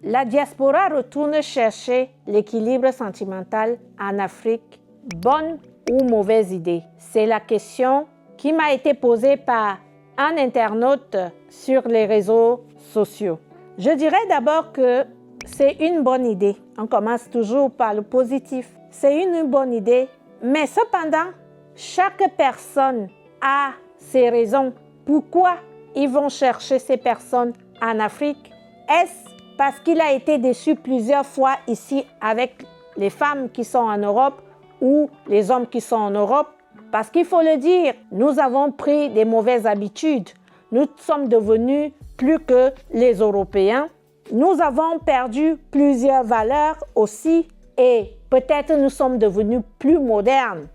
la diaspora retourne chercher l'équilibre sentimental en Afrique. Bonne ou mauvaise idée? C'est la question qui m'a été posée par un internaute sur les réseaux sociaux. Je dirais d'abord que c'est une bonne idée. On commence toujours par le positif. C'est une bonne idée, mais cependant, chaque personne a ses raisons. Pourquoi ils vont chercher ces personnes en Afrique? Est-ce parce qu'il a été déçu plusieurs fois ici avec les femmes qui sont en Europe ou les hommes qui sont en Europe? Parce qu'il faut le dire, nous avons pris des mauvaises habitudes. Nous sommes devenus plus que les Européens. Nous avons perdu plusieurs valeurs aussi et peut-être nous sommes devenus plus modernes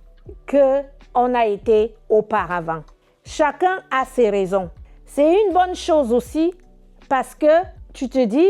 qu'on a été auparavant. Chacun a ses raisons. C'est une bonne chose aussi parce que tu te dis,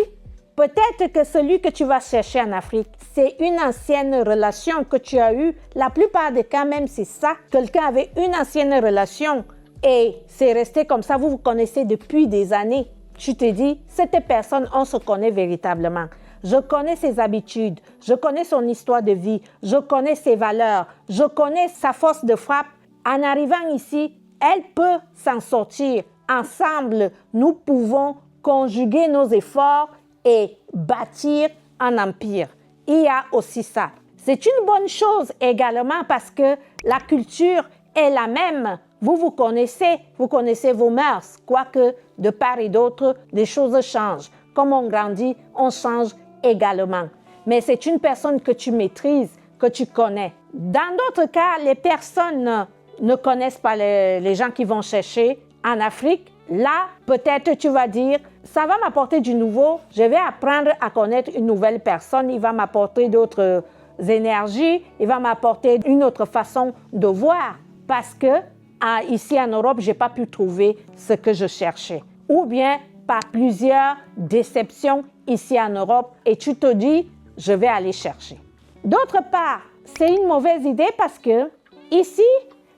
peut-être que celui que tu vas chercher en Afrique, c'est une ancienne relation que tu as eue. La plupart des cas, même c'est ça. Quelqu'un avait une ancienne relation et c'est resté comme ça. Vous vous connaissez depuis des années. Tu te dis, cette personne, on se connaît véritablement. Je connais ses habitudes, je connais son histoire de vie, je connais ses valeurs, je connais sa force de frappe. En arrivant ici, elle peut s'en sortir. Ensemble, nous pouvons conjuguer nos efforts et bâtir un empire. Il y a aussi ça. C'est une bonne chose également parce que la culture est la même. Vous connaissez vos mœurs, quoique de part et d'autre, des choses changent. Comme on grandit, on change également. Mais c'est une personne que tu maîtrises, que tu connais. Dans d'autres cas, les personnes ne connaissent pas les gens qui vont chercher en Afrique. Là, peut-être tu vas dire, ça va m'apporter du nouveau, je vais apprendre à connaître une nouvelle personne, il va m'apporter d'autres énergies, il va m'apporter une autre façon de voir parce que ici en Europe, je n'ai pas pu trouver ce que je cherchais. Ou bien par plusieurs déceptions ici en Europe et tu te dis, je vais aller chercher. D'autre part, c'est une mauvaise idée parce que ici,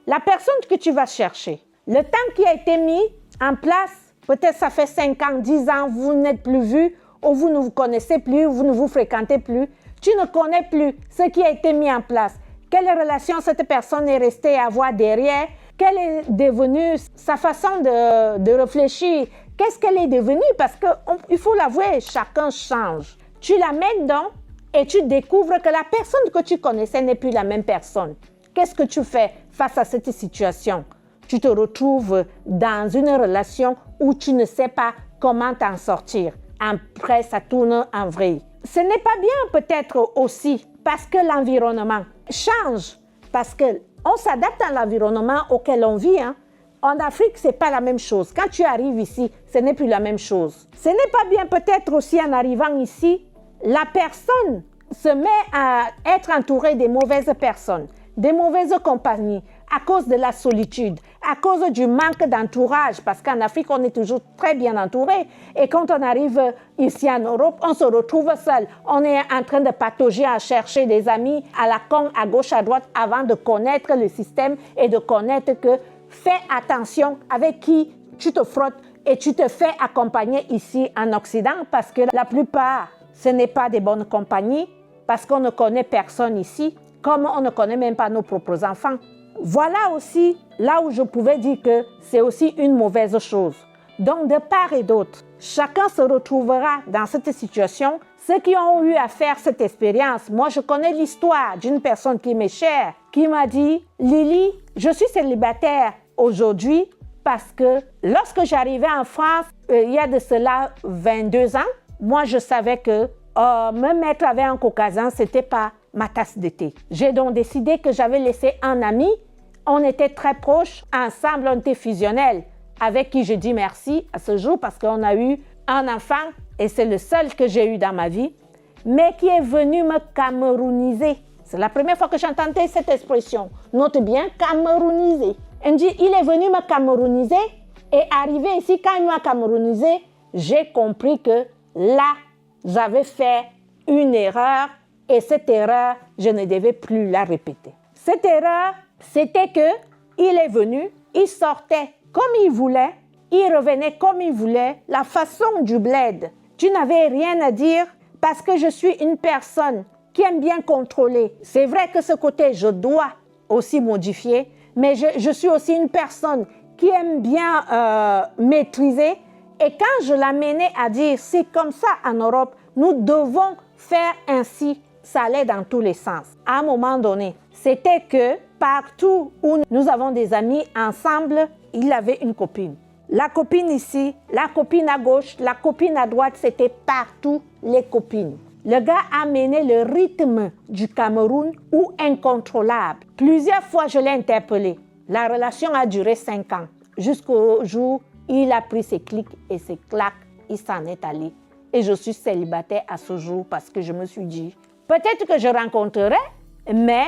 la personne que tu vas chercher, le temps qui a été mis en place, peut-être ça fait 5 ans, 10 ans, vous n'êtes plus vus ou vous ne vous connaissez plus, vous ne vous fréquentez plus. Tu ne connais plus ce qui a été mis en place. Quelle relation cette personne est restée à avoir derrière? Quelle est devenue sa façon de réfléchir? Qu'est-ce qu'elle est devenue? Parce qu'il faut l'avouer, chacun change. Tu l'amènes donc et tu découvres que la personne que tu connaissais n'est plus la même personne. Qu'est-ce que tu fais face à cette situation? Tu te retrouves dans une relation où tu ne sais pas comment t'en sortir. Après, ça tourne en vrille. Ce n'est pas bien peut-être aussi parce que l'environnement change, parce qu'on s'adapte à l'environnement auquel on vit. En Afrique, ce n'est pas la même chose. Quand tu arrives ici, ce n'est plus la même chose. Ce n'est pas bien peut-être aussi en arrivant ici, la personne se met à être entourée des mauvaises personnes, des mauvaises compagnies, à cause de la solitude, à cause du manque d'entourage, parce qu'en Afrique, on est toujours très bien entouré. Et quand on arrive ici en Europe, on se retrouve seul. On est en train de patauger à chercher des amis à la con, à gauche, à droite, avant de connaître le système et de connaître que fais attention avec qui tu te frottes et tu te fais accompagner ici en Occident, parce que la plupart, ce n'est pas des bonnes compagnies, parce qu'on ne connaît personne ici, comme on ne connaît même pas nos propres enfants. Voilà aussi là où je pouvais dire que c'est aussi une mauvaise chose. Donc, de part et d'autre, chacun se retrouvera dans cette situation. Ceux qui ont eu à faire cette expérience, moi, je connais l'histoire d'une personne qui m'est chère, qui m'a dit, « Lily, je suis célibataire aujourd'hui parce que lorsque j'arrivais en France, il y a de cela 22 ans, moi, je savais que me mettre avec un Caucasien, ce n'était pas ma tasse de thé. J'ai donc décidé que j'avais laissé un ami. On était très proches, ensemble, on était fusionnels, avec qui je dis merci à ce jour parce qu'on a eu un enfant et c'est le seul que j'ai eu dans ma vie, mais qui est venu me camerouniser. C'est la première fois que j'entendais cette expression. Note bien, camerouniser. Il est venu me camerouniser et arrivé ici, quand il m'a camerounisé, j'ai compris que là, j'avais fait une erreur et cette erreur, je ne devais plus la répéter. Cette erreur, c'était qu'il est venu, il sortait comme il voulait, il revenait comme il voulait, la façon du bled. Tu n'avais rien à dire parce que je suis une personne qui aime bien contrôler. C'est vrai que ce côté, je dois aussi modifier, mais je suis aussi une personne qui aime bien maîtriser. Et quand je l'amenais à dire, c'est comme ça en Europe, nous devons faire ainsi, ça allait dans tous les sens. À un moment donné, c'était que partout où nous avons des amis ensemble, il avait une copine. La copine ici, la copine à gauche, la copine à droite, c'était partout les copines. Le gars a mené le rythme du Cameroun ou incontrôlable. Plusieurs fois, je l'ai interpellé. La relation a duré 5 ans, jusqu'au jour où il a pris ses clics et ses claques, il s'en est allé. Et je suis célibataire à ce jour parce que je me suis dit, peut-être que je rencontrerai, mais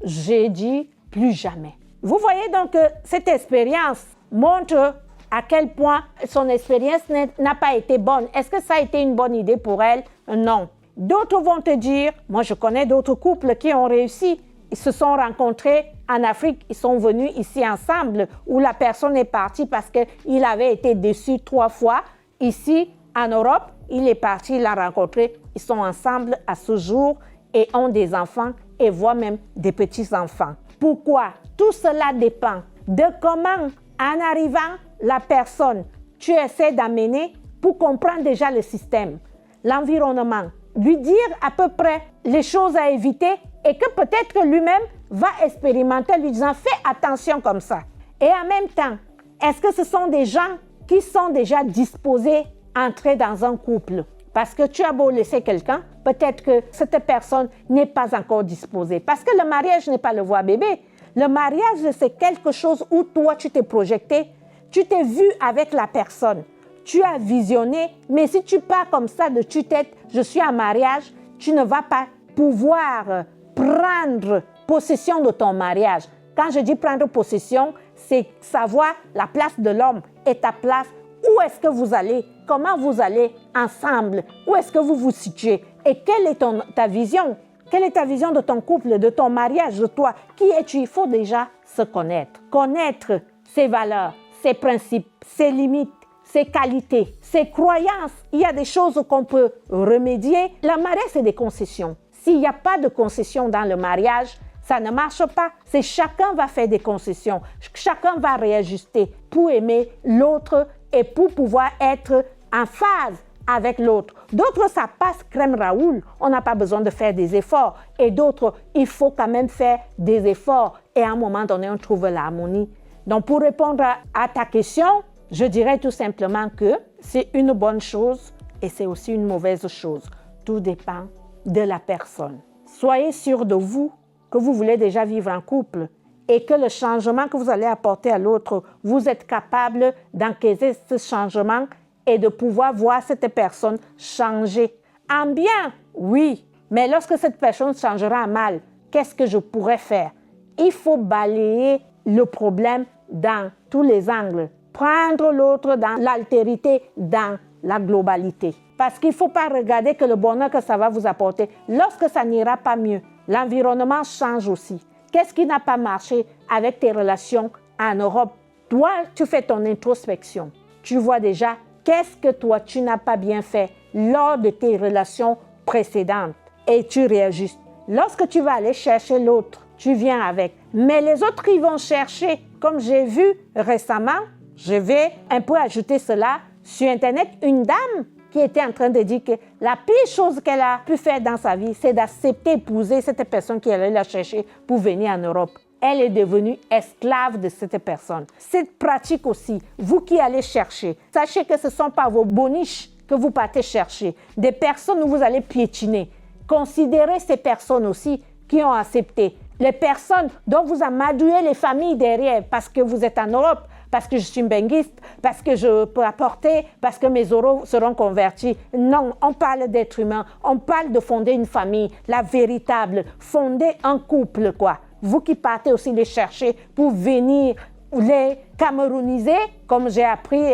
j'ai dit plus jamais. Vous voyez donc que cette expérience montre à quel point son expérience n'a pas été bonne. Est-ce que ça a été une bonne idée pour elle? Non. D'autres vont te dire, moi je connais d'autres couples qui ont réussi. Ils se sont rencontrés en Afrique, ils sont venus ici ensemble, où la personne est partie parce qu'il avait été déçu 3 fois. Ici, en Europe, il est parti, il l'a rencontré, ils sont ensemble à ce jour et ont des enfants et voient même des petits-enfants. Pourquoi? Tout cela dépend de comment, en arrivant, la personne, tu essaies d'amener pour comprendre déjà le système, l'environnement, lui dire à peu près les choses à éviter et que peut-être que lui-même va expérimenter, lui disant fais attention comme ça. Et en même temps, est-ce que ce sont des gens qui sont déjà disposés à entrer dans un couple? Parce que tu as beau laisser quelqu'un, peut-être que cette personne n'est pas encore disposée. Parce que le mariage n'est pas le voir bébé. Le mariage, c'est quelque chose où toi, tu t'es projeté, tu t'es vu avec la personne, tu as visionné, mais si tu pars comme ça de tue-tête, je suis en mariage, tu ne vas pas pouvoir prendre possession de ton mariage. Quand je dis prendre possession, c'est savoir la place de l'homme et ta place. Où est-ce que vous allez? Comment vous allez ensemble? Où est-ce que vous vous situez? Et quelle est ta vision? Quelle est ta vision de ton couple, de ton mariage, de toi? Qui es-tu? Il faut déjà se connaître. Connaître ses valeurs, ses principes, ses limites, ses qualités, ses croyances. Il y a des choses qu'on peut remédier. Le mariage, c'est des concessions. S'il n'y a pas de concessions dans le mariage, ça ne marche pas. C'est chacun va faire des concessions. Chacun va réajuster pour aimer l'autre et pour pouvoir être en phase avec l'autre. D'autres, ça passe crème Raoul. On n'a pas besoin de faire des efforts. Et d'autres, il faut quand même faire des efforts. Et à un moment donné, on trouve l'harmonie. Donc, pour répondre à ta question, je dirais tout simplement que c'est une bonne chose et c'est aussi une mauvaise chose. Tout dépend de la personne. Soyez sûr de vous que vous voulez déjà vivre en couple et que le changement que vous allez apporter à l'autre, vous êtes capable d'encaisser ce changement et de pouvoir voir cette personne changer. En bien, oui, mais lorsque cette personne changera en mal, qu'est-ce que je pourrais faire? Il faut balayer le problème dans tous les angles. Prendre l'autre dans l'altérité, dans la globalité. Parce qu'il ne faut pas regarder que le bonheur que ça va vous apporter. Lorsque ça n'ira pas mieux, l'environnement change aussi. Qu'est-ce qui n'a pas marché avec tes relations en Europe? Toi, tu fais ton introspection. Tu vois déjà qu'est-ce que toi, tu n'as pas bien fait lors de tes relations précédentes et tu réajustes. Lorsque tu vas aller chercher l'autre, tu viens avec. Mais les autres, ils vont chercher. Comme j'ai vu récemment, je vais un peu ajouter cela sur Internet, une dame qui était en train de dire que la pire chose qu'elle a pu faire dans sa vie, c'est d'accepter d'épouser cette personne qui allait la chercher pour venir en Europe. Elle est devenue esclave de cette personne. Cette pratique aussi, vous qui allez chercher, sachez que ce ne sont pas vos boniches que vous partez chercher, des personnes où vous allez piétiner. Considérez ces personnes aussi qui ont accepté. Les personnes dont vous amadouez les familles derrière parce que vous êtes en Europe, parce que je suis benguiste, parce que je peux apporter, parce que mes oraux seront convertis. Non, on parle d'être humain, on parle de fonder une famille, la véritable, fonder un couple, quoi. Vous qui partez aussi les chercher pour venir les camerouniser, comme j'ai appris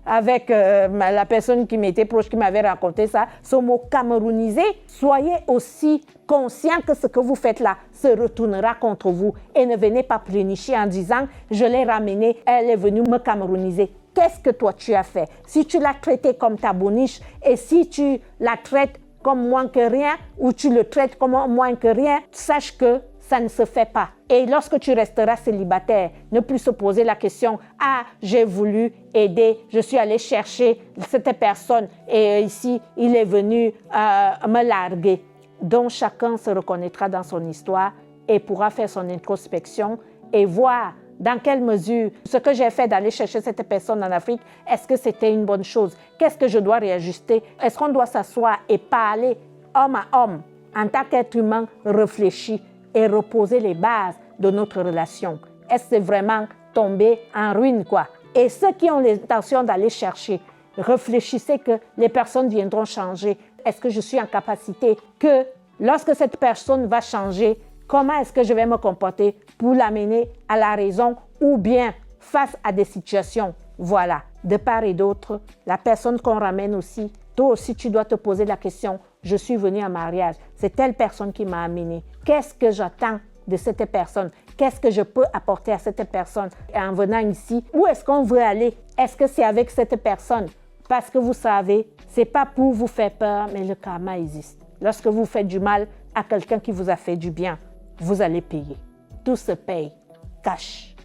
avec la personne qui m'était proche, qui m'avait raconté ça, ce mot camerouniser, soyez aussi conscient que ce que vous faites là se retournera contre vous et ne venez pas plénicher en disant « je l'ai ramenée, elle est venue me camerouniser ». qu'est-ce que toi tu as fait? Si tu l'as traité comme ta boniche et si tu la traites comme moins que rien ou tu le traites comme moins que rien, sache que ça ne se fait pas. Et lorsque tu resteras célibataire, ne plus se poser la question « Ah, j'ai voulu aider, je suis allé chercher cette personne et ici, il est venu me larguer. » Donc, chacun se reconnaîtra dans son histoire et pourra faire son introspection et voir dans quelle mesure ce que j'ai fait d'aller chercher cette personne en Afrique, est-ce que c'était une bonne chose? Qu'est-ce que je dois réajuster? Est-ce qu'on doit s'asseoir et parler homme à homme en tant qu'être humain réfléchi et reposer les bases de notre relation? Est-ce vraiment tomber en ruine, quoi? Et ceux qui ont l'intention d'aller chercher, réfléchissez que les personnes viendront changer. Est-ce que je suis en capacité que lorsque cette personne va changer, comment est-ce que je vais me comporter pour l'amener à la raison ou bien face à des situations? Voilà, de part et d'autre, la personne qu'on ramène aussi, toi aussi tu dois te poser la question, je suis venu en mariage, c'est telle personne qui m'a amené. Qu'est-ce que j'attends de cette personne? Qu'est-ce que je peux apporter à cette personne en venant ici? Où est-ce qu'on veut aller? Est-ce que c'est avec cette personne? Parce que vous savez, ce n'est pas pour vous faire peur, mais le karma existe. Lorsque vous faites du mal à quelqu'un qui vous a fait du bien, vous allez payer. Tout se paye. Cash.